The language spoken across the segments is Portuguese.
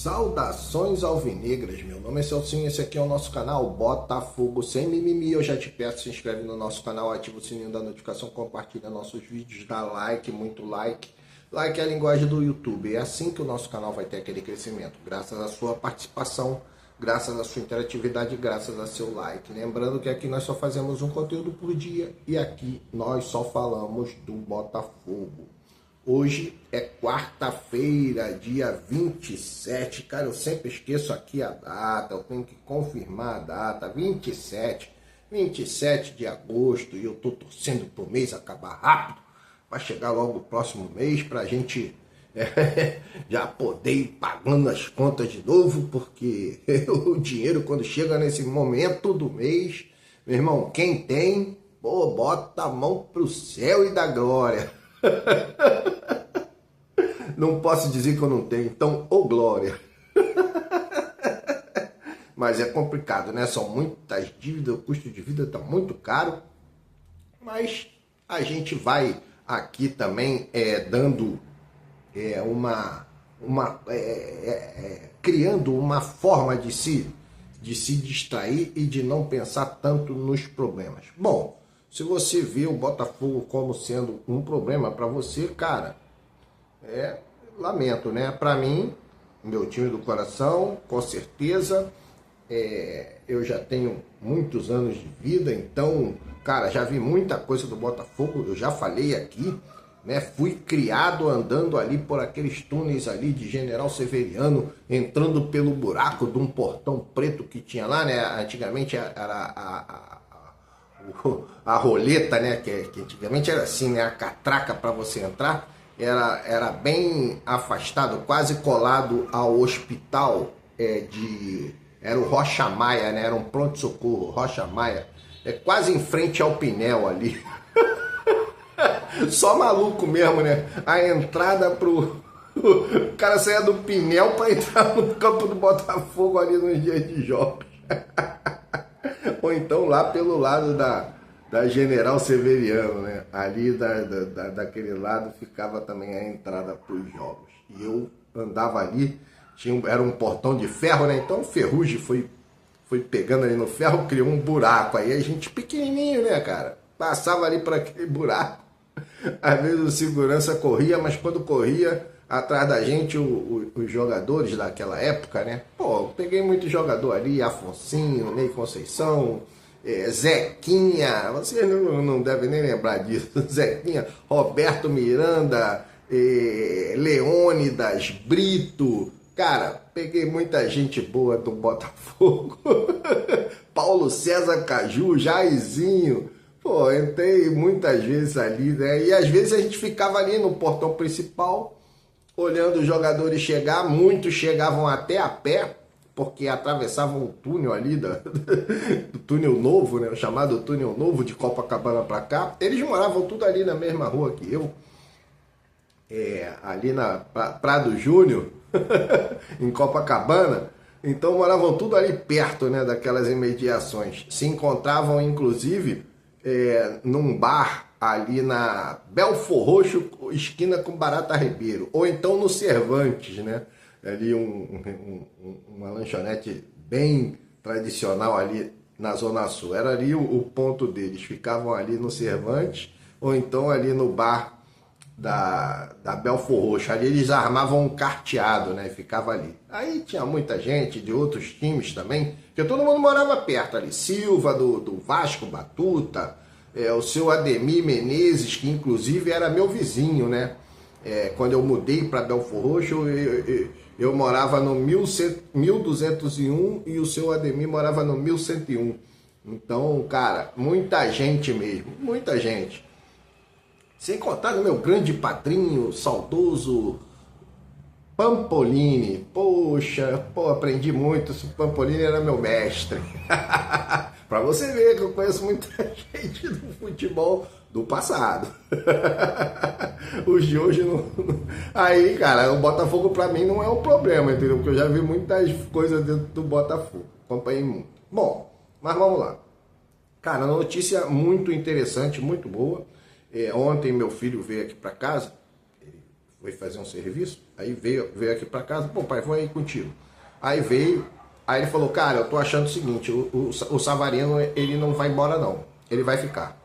Saudações alvinegras, meu nome é Celcinho, esse aqui é o nosso canal Botafogo Sem Mimimi. Eu já te peço, se inscreve no nosso canal, ativa o sininho da notificação, compartilha nossos vídeos, dá like, muito like. Like é a linguagem do YouTube, é assim que o nosso canal vai ter aquele crescimento, graças à sua participação, graças à sua interatividade, graças a seu like. Lembrando que aqui nós só fazemos um conteúdo por dia e aqui nós só falamos do Botafogo. Hoje é quarta-feira, dia 27. Cara, eu sempre esqueço aqui a data, eu tenho que confirmar a data. 27 de agosto, e eu tô torcendo pro mês acabar rápido, para chegar logo o próximo mês, pra gente já poder ir pagando as contas de novo, porque o dinheiro, quando chega nesse momento do mês, meu irmão, quem tem, pô, bota a mão pro céu e dá glória. Não posso dizer que eu não tenho, então, ô glória. Mas é complicado, né? São muitas dívidas, o custo de vida está muito caro. Mas a gente vai aqui também dando criando uma forma de se distrair e de não pensar tanto nos problemas. Bom, se você vê o Botafogo como sendo um problema para você, cara, lamento, né? Para mim, meu time do coração, com certeza, eu já tenho muitos anos de vida, então, cara, já vi muita coisa do Botafogo, eu já falei aqui, né? Fui criado andando ali por aqueles túneis ali de General Severiano, entrando pelo buraco de um portão preto que tinha lá, né? Antigamente era a roleta, né? Que antigamente era assim, né? A catraca para você entrar. Era bem afastado, quase colado ao hospital era o Rocha Maia, né? Era um pronto-socorro, Rocha Maia, quase em frente ao Pinel ali. Só maluco mesmo, né? A entrada o cara saía do Pinel para entrar no campo do Botafogo ali nos dias de jogos. Ou então lá pelo lado da General Severiano, né? Ali daquele lado ficava também a entrada para os jogos. E eu andava ali, era um portão de ferro, né? Então o ferrugem foi pegando ali no ferro, criou um buraco. Aí a gente pequenininho, né, cara? Passava ali para aquele buraco. Às vezes o segurança corria, mas quando corria atrás da gente, os jogadores daquela época, né? Pô, eu peguei muito jogador ali, Afonsinho, Ney Conceição, Zequinha, vocês não devem nem lembrar disso, Zequinha, Roberto Miranda, Leônidas, Brito, cara, peguei muita gente boa do Botafogo, Paulo César Caju, Jairzinho, pô, entrei muitas vezes ali, né? E às vezes a gente ficava ali no portão principal, olhando os jogadores chegar, muitos chegavam até a pé, porque atravessavam o túnel ali do túnel novo, né? O chamado túnel novo de Copacabana para cá. Eles moravam tudo ali na mesma rua que eu, ali na Prado Júnior, em Copacabana. Então moravam tudo ali perto, né? Daquelas imediações. Se encontravam, inclusive, num bar ali na Belfor Roxo, esquina com Barata Ribeiro, ou então no Cervantes, né? Ali uma lanchonete bem tradicional ali na Zona Sul. Era ali o ponto deles, ficavam ali no Cervantes, ou então ali no bar da Belfor Roxo. Ali eles armavam um carteado, né? Ficava ali. Aí tinha muita gente de outros times também, porque todo mundo morava perto ali. Silva, do Vasco, Batuta, o seu Ademir Menezes, que inclusive era meu vizinho, né? Quando eu mudei para Belfor Roxo, eu morava no 1201 e o seu Ademir morava no 1101. Então, cara, muita gente mesmo, muita gente. Sem contar no meu grande padrinho, saudoso Pampolini. Poxa, aprendi muito, o Pampolini era meu mestre. Pra você ver que eu conheço muita gente do futebol do passado. Os de hoje não... Aí, cara, o Botafogo pra mim não é um problema, entendeu? Porque eu já vi muitas coisas dentro do Botafogo. Acompanhei muito. Bom, mas vamos lá. Cara, notícia muito interessante, muito boa. Ontem meu filho veio aqui pra casa, ele foi fazer um serviço, aí veio aqui para casa, pô pai, vou aí contigo. Aí veio, aí ele falou, cara, eu tô achando o seguinte, o Savarino, ele não vai embora não, ele vai ficar.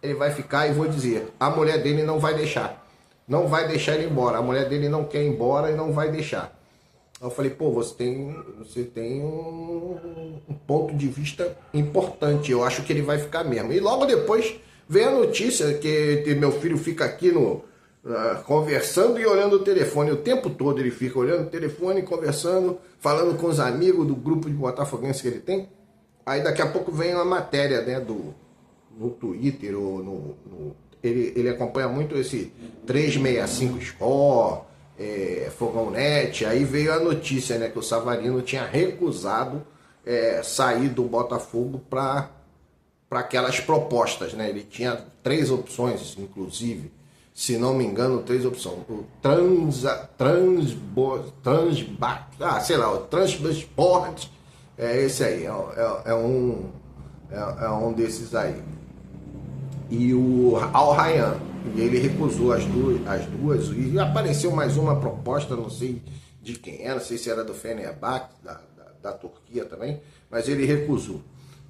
Ele vai ficar e vou dizer, a mulher dele não vai deixar. Não vai deixar ele embora, a mulher dele não quer ir embora e não vai deixar. Eu falei, pô, você tem um ponto de vista importante, eu acho que ele vai ficar mesmo. E logo depois veio a notícia que meu filho fica aqui conversando e olhando o telefone, o tempo todo ele fica olhando o telefone, conversando, falando com os amigos do grupo de botafoguenses que ele tem. Aí daqui a pouco vem uma matéria, né, no Twitter, ou ele acompanha muito esse 365 Score, Fogão Net. Aí veio a notícia, né, que o Savarino tinha recusado sair do Botafogo para aquelas propostas, né? Ele tinha 3 opções, inclusive, se não me engano, 3 opções. O Transport, esse aí, é um desses aí. E o Al Rayyan, e ele recusou as duas, e apareceu mais uma proposta, não sei de quem era, não sei se era do Fenerbahçe, da Turquia também, mas ele recusou.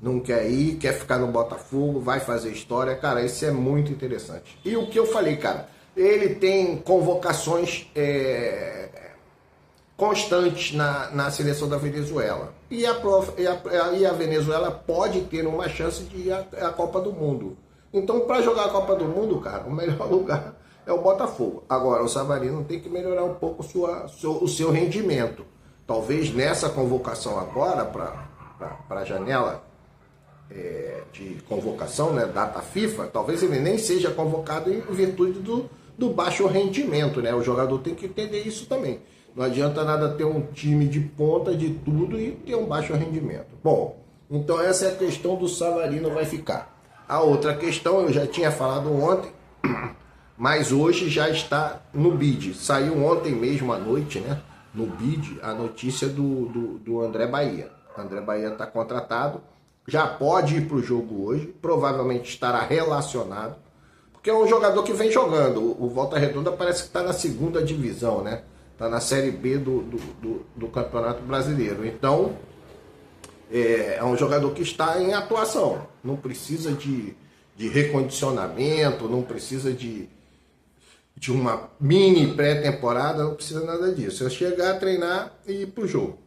Não quer ir, quer ficar no Botafogo, vai fazer história. Cara, isso é muito interessante. E o que eu falei, cara, ele tem convocações constantes na seleção da Venezuela. E a Venezuela pode ter uma chance de ir à Copa do Mundo. Então, para jogar a Copa do Mundo, cara, o melhor lugar é o Botafogo. Agora, o Savarino tem que melhorar um pouco o seu rendimento. Talvez nessa convocação agora, para a janela de convocação, né, data FIFA, talvez ele nem seja convocado em virtude do baixo rendimento, né? O jogador tem que entender isso também. Não adianta nada ter um time de ponta de tudo e ter um baixo rendimento. Bom, então essa é a questão do Savarino vai ficar. A outra questão eu já tinha falado ontem, mas hoje já está no BID. Saiu ontem mesmo à noite, né, no BID, a notícia do André Bahia. André Bahia está contratado, já pode ir para o jogo hoje, provavelmente estará relacionado, porque é um jogador que vem jogando. O Volta Redonda parece que está na 2ª divisão, né? Está na Série B do Campeonato Brasileiro. Então, é um jogador que está em atuação. Não precisa de recondicionamento, não precisa de uma mini pré-temporada, não precisa nada disso. É chegar, treinar e ir para o jogo.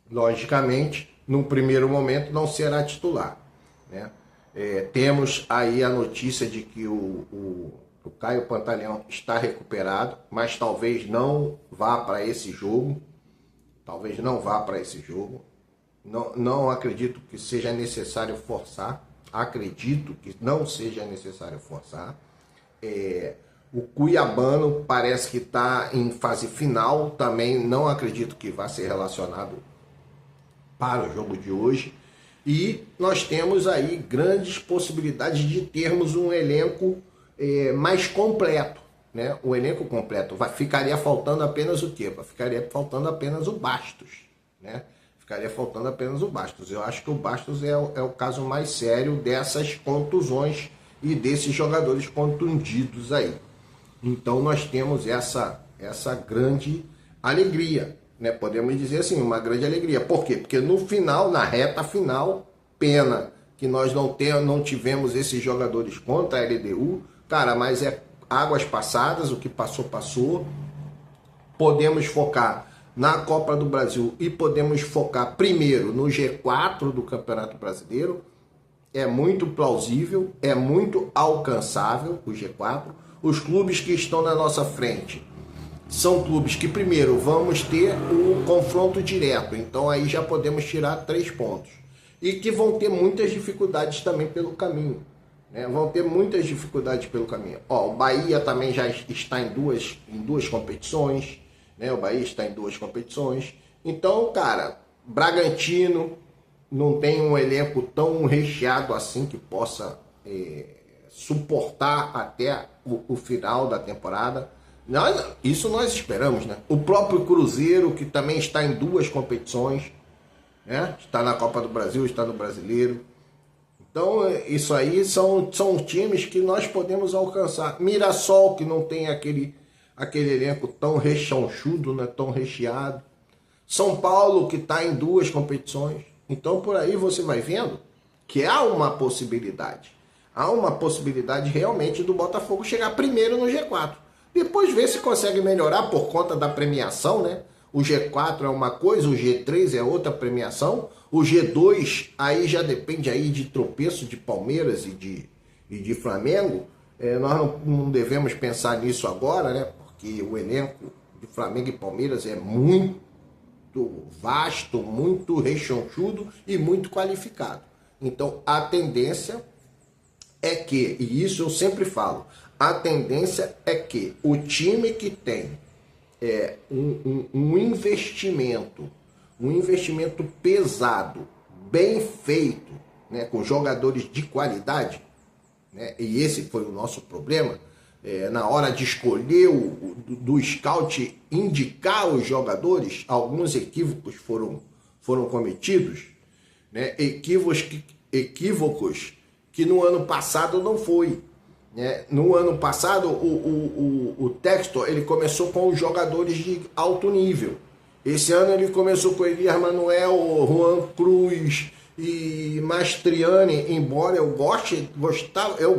Logicamente, num primeiro momento, não será titular, né? Temos aí a notícia de que o Caio Pantaleão está recuperado, mas talvez não vá para esse jogo. Não acredito que seja necessário forçar. Acredito que não seja necessário forçar. O Cuiabano parece que está em fase final. Também não acredito que vá ser relacionado para o jogo de hoje. E nós temos aí grandes possibilidades de termos um elenco mais completo, né? O elenco completo. Ficaria faltando apenas o quê? Ficaria faltando apenas o Bastos, né? Ficaria faltando apenas o Bastos. Eu acho que o Bastos é o caso mais sério dessas contusões e desses jogadores contundidos aí. Então nós temos essa grande alegria, né? Podemos dizer assim, uma grande alegria. Por quê? Porque no final, na reta final, pena que nós não tivemos esses jogadores contra a LDU. Cara, mas é águas passadas, o que passou, passou. Podemos focar na Copa do Brasil e podemos focar primeiro no G4 do Campeonato Brasileiro. É muito plausível, é muito alcançável o G4. Os clubes que estão na nossa frente são clubes que primeiro vamos ter o confronto direto, então aí já podemos tirar 3 pontos. E que vão ter muitas dificuldades também pelo caminho, né? Vão ter muitas dificuldades pelo caminho. O Bahia também já está em duas competições, né? O Bahia está em 2 competições. Então, cara, Bragantino não tem um elenco tão recheado assim que possa suportar até o final da temporada. Isso nós esperamos, né? O próprio Cruzeiro, que também está em 2 competições, né? Está na Copa do Brasil, está no Brasileiro. Então, isso aí são times que nós podemos alcançar. Mirassol, que não tem aquele elenco tão rechonchudo, né, tão recheado. São Paulo, que está em 2 competições. Então, por aí você vai vendo que há uma possibilidade. Há uma possibilidade realmente do Botafogo chegar primeiro no G4. Depois ver se consegue melhorar por conta da premiação, né? O G4 é uma coisa, o G3 é outra premiação. O G2 aí já depende aí de tropeço de Palmeiras e de Flamengo. Nós não devemos pensar nisso agora, né? Porque o elenco de Flamengo e Palmeiras é muito vasto, muito rechonchudo e muito qualificado. Então a tendência é que, e isso eu sempre falo, a tendência é que o time que tem um investimento pesado, bem feito, né, com jogadores de qualidade, né, e esse foi o nosso problema, na hora de escolher do scout indicar os jogadores, alguns equívocos foram cometidos, né, equívocos que no ano passado não foi. Né? No ano passado, o Textor ele começou com os jogadores de alto nível. Esse ano ele começou com Elias Manuel, Juan Cruz e Mastriani, embora eu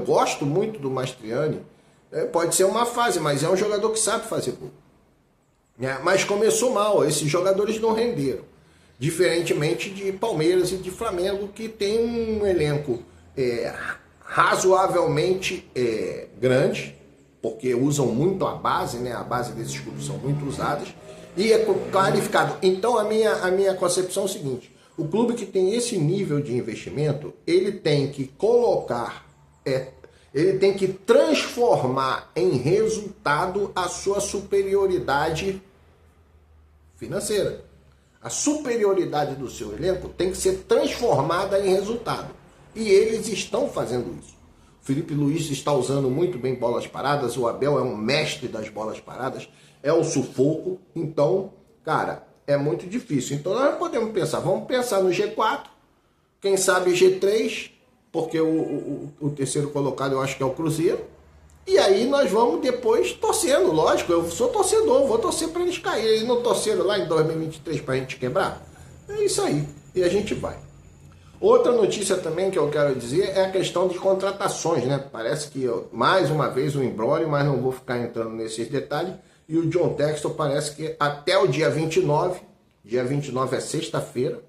gosto muito do Mastriani. Pode ser uma fase, mas é um jogador que sabe fazer gol. Mas começou mal, esses jogadores não renderam. Diferentemente de Palmeiras e de Flamengo, que tem um elenco razoavelmente grande, porque usam muito a base, né? A base desses clubes são muito usadas, e é qualificado. Então a minha concepção é o seguinte: o clube que tem esse nível de investimento, ele tem que colocar, ele tem que transformar em resultado a sua superioridade financeira. A superioridade do seu elenco tem que ser transformada em resultado. E eles estão fazendo isso. O Felipe Luiz está usando muito bem bolas paradas, o Abel é um mestre das bolas paradas, é um sufoco. Então, cara, é muito difícil. Então nós podemos pensar, vamos pensar no G4, quem sabe G3, porque o terceiro colocado eu acho que é o Cruzeiro. E aí nós vamos depois torcendo, lógico, eu sou torcedor, vou torcer para eles caírem. E não torceram lá em 2023 para a gente quebrar? É isso aí, e a gente vai. Outra notícia também que eu quero dizer é a questão de contratações, né? Parece que mais uma vez um imbróglio, mas não vou ficar entrando nesses detalhes. E o John Textor parece que até o dia 29 é sexta-feira,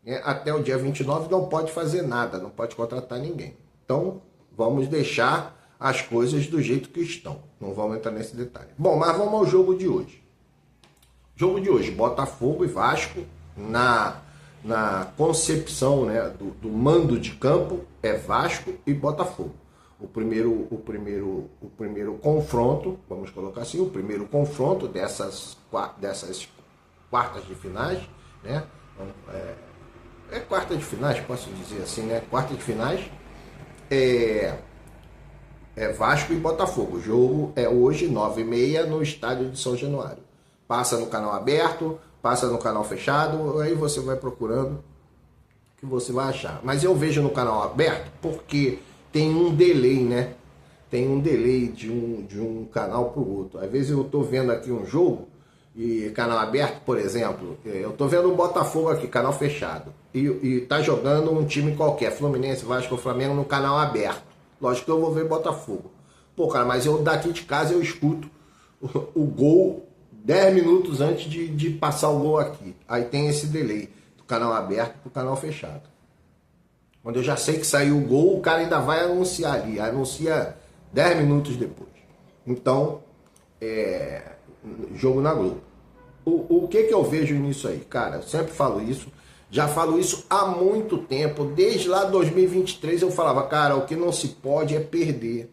né? Até o dia 29 não pode fazer nada, não pode contratar ninguém. Então vamos deixar as coisas do jeito que estão. Não vamos entrar nesse detalhe. Bom, mas vamos ao jogo de hoje. Jogo de hoje, Botafogo e Vasco, na concepção, né, do mando de campo, é Vasco e Botafogo. O primeiro confronto, vamos colocar assim, o primeiro confronto dessas quartas de finais, né? Quarta de finais, posso dizer assim, né? Quarta de finais é Vasco e Botafogo. O jogo é hoje, 9h30, no estádio de São Januário. Passa no canal aberto, passa no canal fechado, aí você vai procurando que você vai achar. Mas eu vejo no canal aberto porque tem um delay, né? Tem um delay de um canal para o outro. Às vezes eu estou vendo aqui um jogo e canal aberto, por exemplo, eu estou vendo o Botafogo aqui, canal fechado, e tá jogando um time qualquer, Fluminense, Vasco ou Flamengo, no canal aberto. Lógico que eu vou ver Botafogo. Pô, cara, mas eu daqui de casa eu escuto o gol 10 minutos antes de passar o gol aqui. Aí tem esse delay do canal aberto pro canal fechado. Quando eu já sei que saiu o gol, o cara ainda vai anunciar ali. Anuncia 10 minutos depois. Então, jogo na Globo. O que eu vejo nisso aí? Cara, eu sempre falo isso. Já falo isso há muito tempo. Desde lá 2023 eu falava, cara, o que não se pode é perder.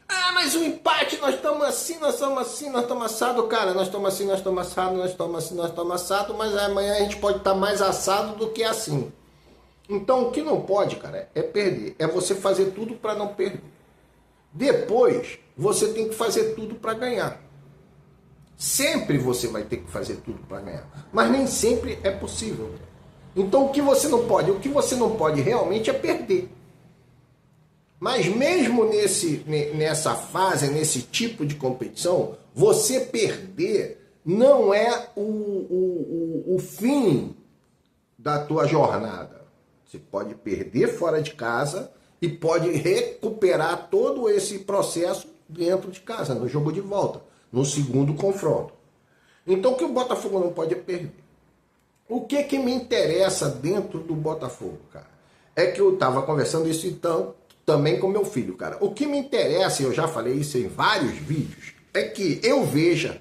Ah, mas o empate, nós estamos assim, nós estamos assim, nós estamos assado, cara, nós estamos assim, nós estamos assado, nós estamos assim, nós estamos assado, mas amanhã a gente pode estar mais assado do que assim. Então o que não pode, cara, é perder. É você fazer tudo para não perder. Depois, você tem que fazer tudo para ganhar. Sempre você vai ter que fazer tudo para ganhar. Mas nem sempre é possível. Então o que você não pode? O que você não pode realmente é perder. Mas mesmo nessa fase, nesse tipo de competição, Você perder não é o fim da tua jornada. Você pode perder fora de casa e pode recuperar todo esse processo dentro de casa, no jogo de volta, no segundo confronto. Então o que o Botafogo não pode é perder. O que me interessa dentro do Botafogo, cara? É que eu estava conversando isso então também com meu filho, cara. O que me interessa, e eu já falei isso em vários vídeos, é que eu veja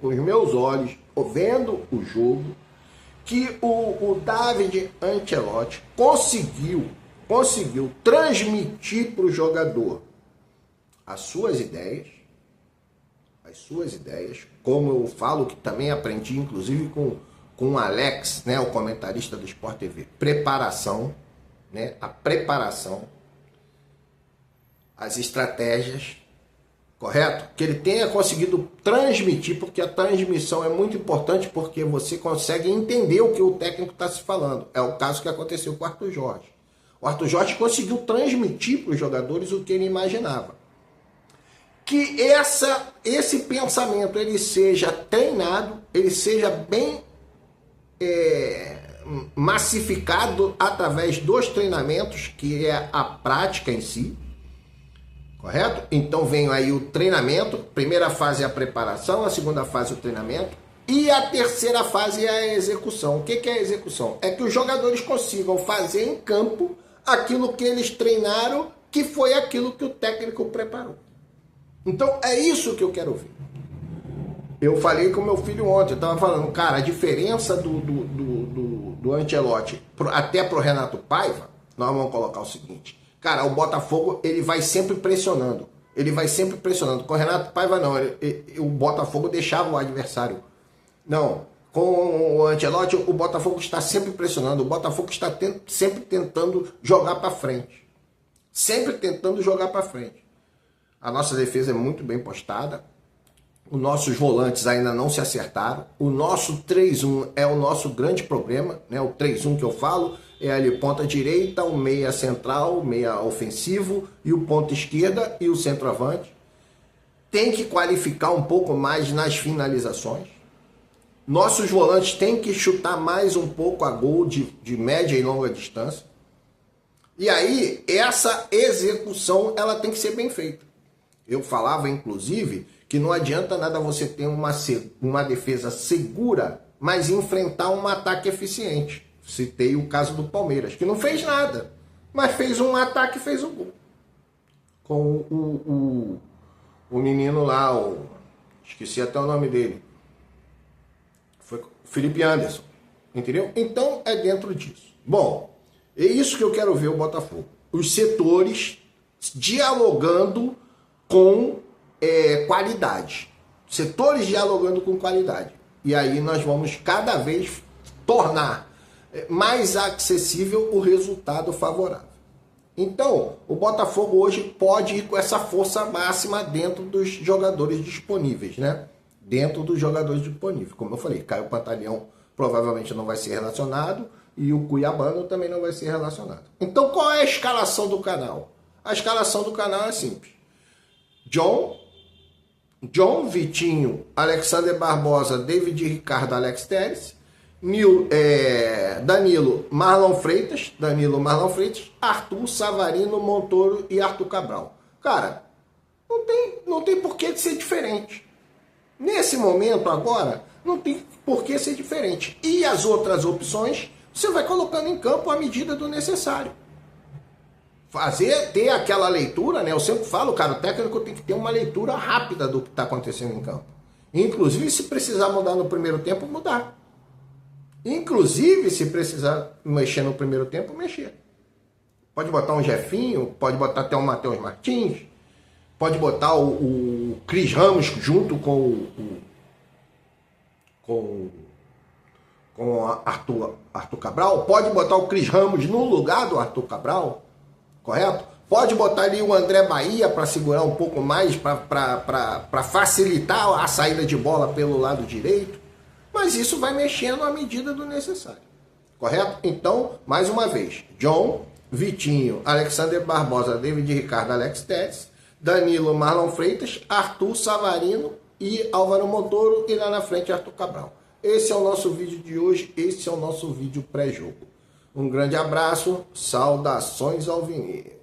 com os meus olhos, vendo o jogo, que o David Ancelotti conseguiu transmitir para o jogador as suas ideias, como eu falo, que também aprendi, inclusive com o Alex, né, o comentarista do Sport TV, preparação, né, a preparação, as estratégias, correto? Que ele tenha conseguido transmitir, porque a transmissão é muito importante, porque você consegue entender o que o técnico está se falando. É o caso que aconteceu com o Arthur Jorge. O Arthur Jorge conseguiu transmitir para os jogadores o que ele imaginava. Que esse pensamento ele seja treinado, ele seja bem massificado através dos treinamentos, que é a prática em si, correto? Então vem aí o treinamento, primeira fase é a preparação, a segunda fase é o treinamento, e a terceira fase é a execução. O que é a execução? É que os jogadores consigam fazer em campo aquilo que eles treinaram, que foi aquilo que o técnico preparou. Então é isso que eu quero ver. Eu falei com meu filho ontem, eu estava falando, cara, a diferença do Ancelotti até pro Renato Paiva, nós vamos colocar o seguinte, cara, o Botafogo, ele vai sempre pressionando. Com o Renato Paiva não, o Botafogo deixava o adversário. Não, com o Ancelotti, o Botafogo está sempre pressionando, o Botafogo está sempre tentando jogar para frente. A nossa defesa é muito bem postada. Os nossos volantes ainda não se acertaram. O nosso 3-1 é o nosso grande problema, né? O 3-1 que eu falo é ali ponta direita, o meia central, meia ofensivo e o ponta esquerda e o centroavante. Tem que qualificar um pouco mais nas finalizações. Nossos volantes têm que chutar mais um pouco a gol de média e longa distância. E aí, essa execução ela tem que ser bem feita. Eu falava, inclusive, que não adianta nada você ter uma defesa segura, mas enfrentar um ataque eficiente. Citei o caso do Palmeiras, que não fez nada, mas fez um ataque e fez um gol. Com o menino lá, esqueci até o nome dele. Foi o Felipe Anderson, entendeu? Então é dentro disso. Bom, é isso que eu quero ver o Botafogo. Os setores dialogando com qualidade. Setores dialogando com qualidade. E aí nós vamos cada vez tornar mais acessível o resultado favorável. Então, o Botafogo hoje pode ir com essa força máxima dentro dos jogadores disponíveis, né? Dentro dos jogadores disponíveis. Como eu falei, Caio Pantaleão provavelmente não vai ser relacionado e o Cuiabano também não vai ser relacionado. Então, qual é a escalação do canal? A escalação do canal é simples. John, Vitinho, Alexander Barbosa, David Ricardo, Alex Telles, Danilo, Marlon Freitas, Arthur, Savarino, Montoro e Arthur Cabral. Cara, não tem por que ser diferente. Nesse momento agora, não tem por que ser diferente. E as outras opções, você vai colocando em campo à medida do necessário. Ter aquela leitura, né? Eu sempre falo, cara, o técnico tem que ter uma leitura rápida do que está acontecendo em campo. Inclusive, se precisar mudar no primeiro tempo, mudar. Inclusive, se precisar mexer no primeiro tempo, mexer. Pode botar um Jefinho, pode botar até um Matheus Martins, pode botar o Cris Ramos junto com Arthur Cabral, pode botar o Cris Ramos no lugar do Arthur Cabral, correto? Pode botar ali o André Bahia para segurar um pouco mais, para facilitar a saída de bola pelo lado direito, mas isso vai mexendo à medida do necessário, correto? Então, mais uma vez, John, Vitinho, Alexander Barbosa, David Ricardo, Alex Telles, Danilo, Marlon Freitas, Arthur Savarino e Álvaro Montoro, e lá na frente Arthur Cabral. Esse é o nosso vídeo de hoje, esse é o nosso vídeo pré-jogo. Um grande abraço, saudações alvinegras.